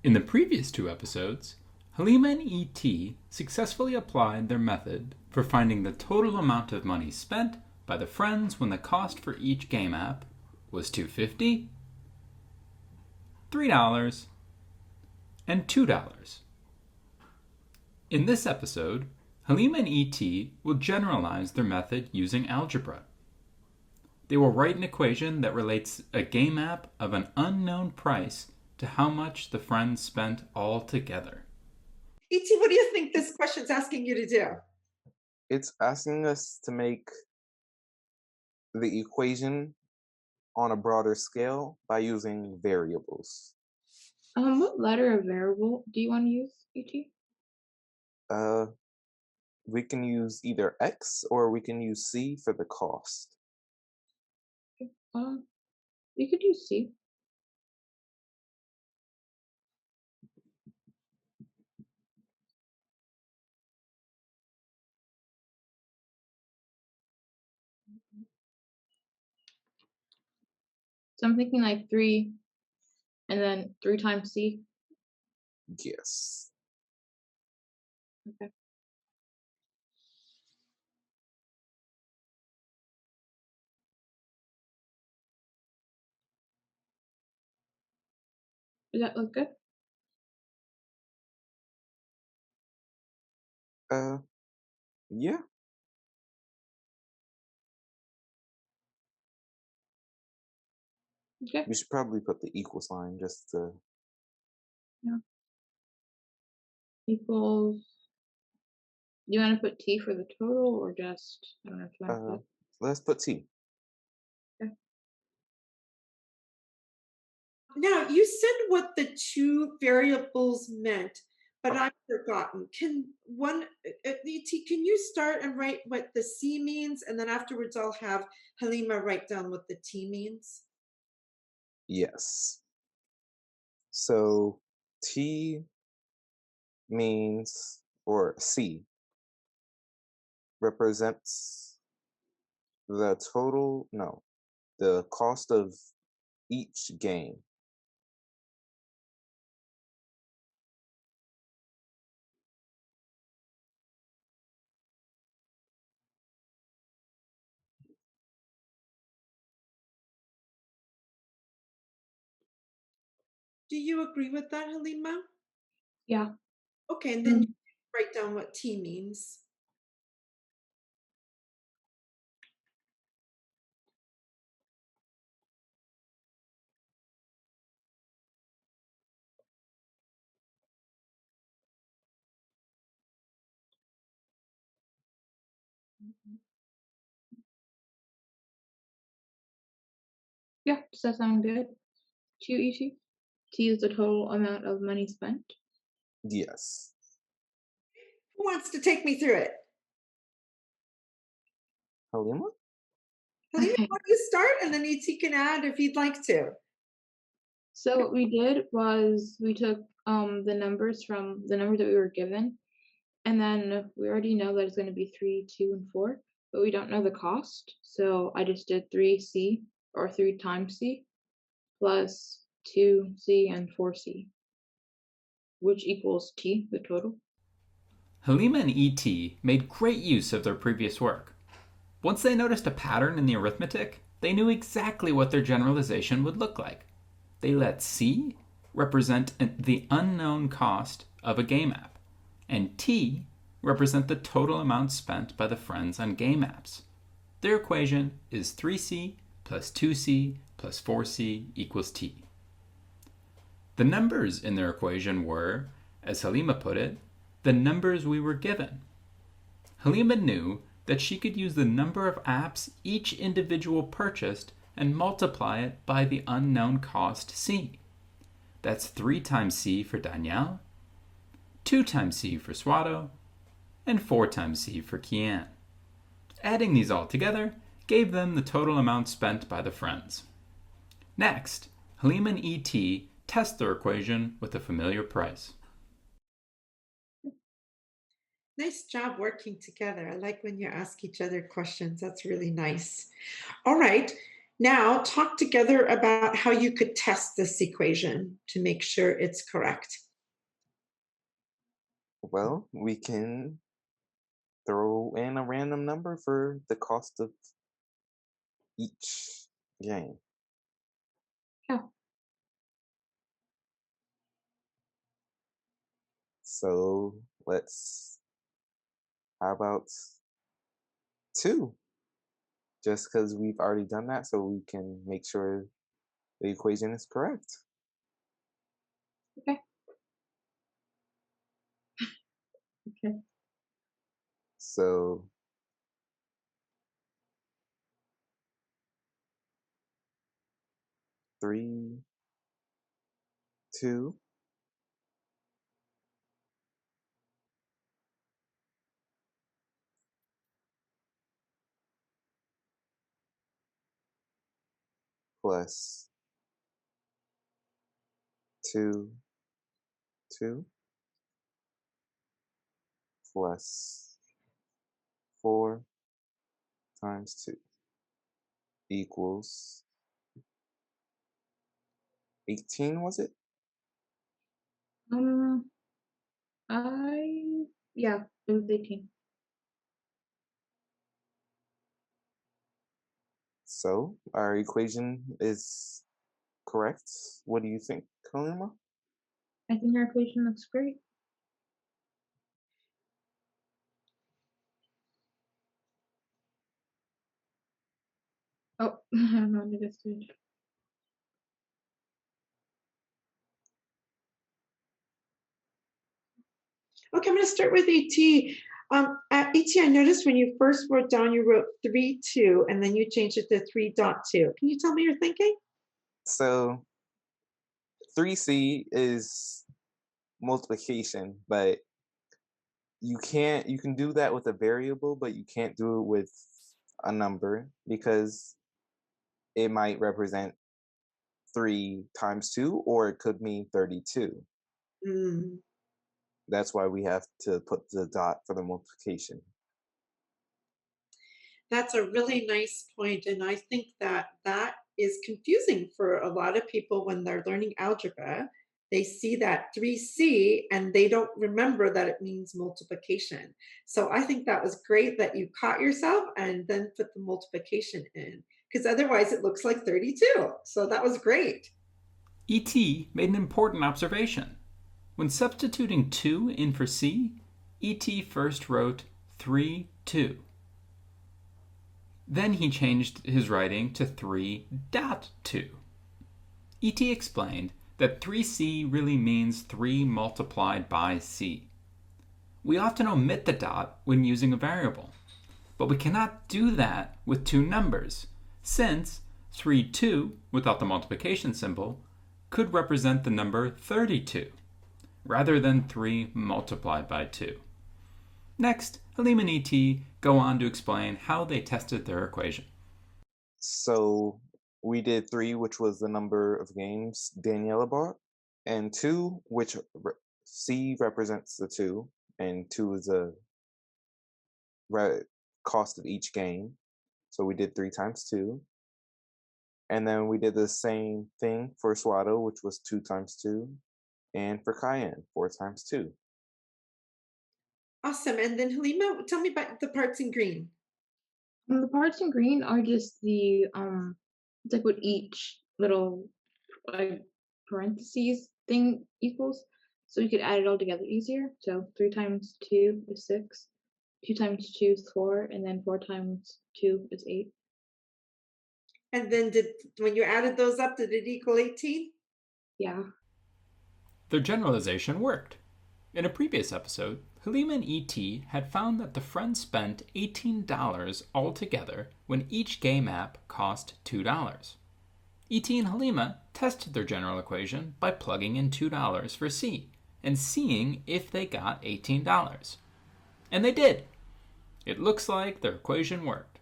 In the previous two episodes, Halima and E.T. successfully applied their method for finding the total amount of money spent by the friends when the cost for each game app was $2.50, $3, and $2. In this episode, Halima and E.T. will generalize their method using algebra. They will write an equation that relates a game app of an unknown price to how much the friends spent all together. E.T., what do you think this question's asking you to do? It's asking us to make the equation on a broader scale by using variables. What letter of variable do you want to use, ET? We can use either X or we can use C for the cost. You could use C. So I'm thinking like 3 and then 3 times C. Yes. Okay. Does that look good? Yeah. Okay. We should probably put the equal sign just to... Yeah. Equals. Do you want to put T for the total or just, I don't know if you want to put. Let's put T. Okay. Now, you said what the two variables meant, but I've forgotten. E.T., can you start and write what the C means, and then afterwards I'll have Halima write down what the T means? Yes. So T means, or C represents the cost of each game. Do you agree with that, Halima? Yeah. Okay, and then you write down what T means. Yeah, does that sound good to you, ET? To use the total amount of money spent? Yes. Who wants to take me through it? Halima? Halima, Okay. why don't you start, and then E.T. can add if he'd like to. So what we did was we took the numbers from the number that we were given, and then we already know that it's going to be 3, 2, and 4, but we don't know the cost. So I just did 3C or 3 times C plus 2C and 4C, which equals T, the total. Halima and E.T. made great use of their previous work. Once they noticed a pattern in the arithmetic, they knew exactly what their generalization would look like. They let C represent the unknown cost of a game app, and T represent the total amount spent by the friends on game apps. Their equation is 3C plus 2C plus 4C equals T. The numbers in their equation were, as Halima put it, the numbers we were given. Halima knew that she could use the number of apps each individual purchased and multiply it by the unknown cost C. That's 3 times C for Danielle, 2 times C for Swato, and 4 times C for Kian. Adding these all together gave them the total amount spent by the friends. Next, Halima and E.T. test their equation with a familiar price. Nice job working together. I like when you ask each other questions. That's really nice. All right. Now, talk together about how you could test this equation to make sure it's correct. Well, we can throw in a random number for the cost of each game. Yeah. So how about 2? Just because we've already done that, so we can make sure the equation is correct. Okay. Okay. So 3, 2 plus 2, 2 plus 4 times 2 equals 18, was it? Um, yeah, it was 18. So our equation is correct. What do you think, Kalima? I think our equation looks great. Oh, I'm not on this page. Okay, I'm going to start with AT. At AT, I noticed when you first wrote down, you wrote 3, 2, and then you changed it to 3.2. Can you tell me your thinking? So 3C is multiplication, but you can do that with a variable, but you can't do it with a number because it might represent 3 times 2, or it could mean 32. Mm, That's why we have to put the dot for the multiplication. that's a really nice point, and I think that that is confusing for a lot of people when they're learning algebra. They see that 3C and they don't remember that it means multiplication. So I think that was great that you caught yourself and then put the multiplication in, because otherwise it looks like 32. So that was great. E.T. made an important observation. When substituting 2 in for C, E.T. first wrote 3, 2. Then he changed his writing to 3.2. E.T. explained that 3C really means 3 multiplied by C. We often omit the dot when using a variable, but we cannot do that with two numbers, since 3, 2, without the multiplication symbol, could represent the number 32, rather than 3 multiplied by 2. Next, Halim and E.T. go on to explain how they tested their equation. So we did 3, which was the number of games Daniela bought, and 2, which C represents the 2, and 2 is the cost of each game. So we did 3 times 2. And then we did the same thing for Swado, which was 2 times 2, and for Cayenne, 4 times 2. Awesome. And then Halima, tell me about the parts in green. The parts in green are just the it's like what each little like parentheses thing equals. So you could add it all together easier. So 3 times 2 is 6, 2 times 2 is 4, and then 4 times 2 is 8. And then when you added those up, did it equal 18? Yeah. Their generalization worked. In a previous episode, Halima and E.T. had found that the friends spent $18 altogether when each game app cost $2. E.T. and Halima tested their general equation by plugging in $2 for C and seeing if they got $18. And they did. It looks like their equation worked.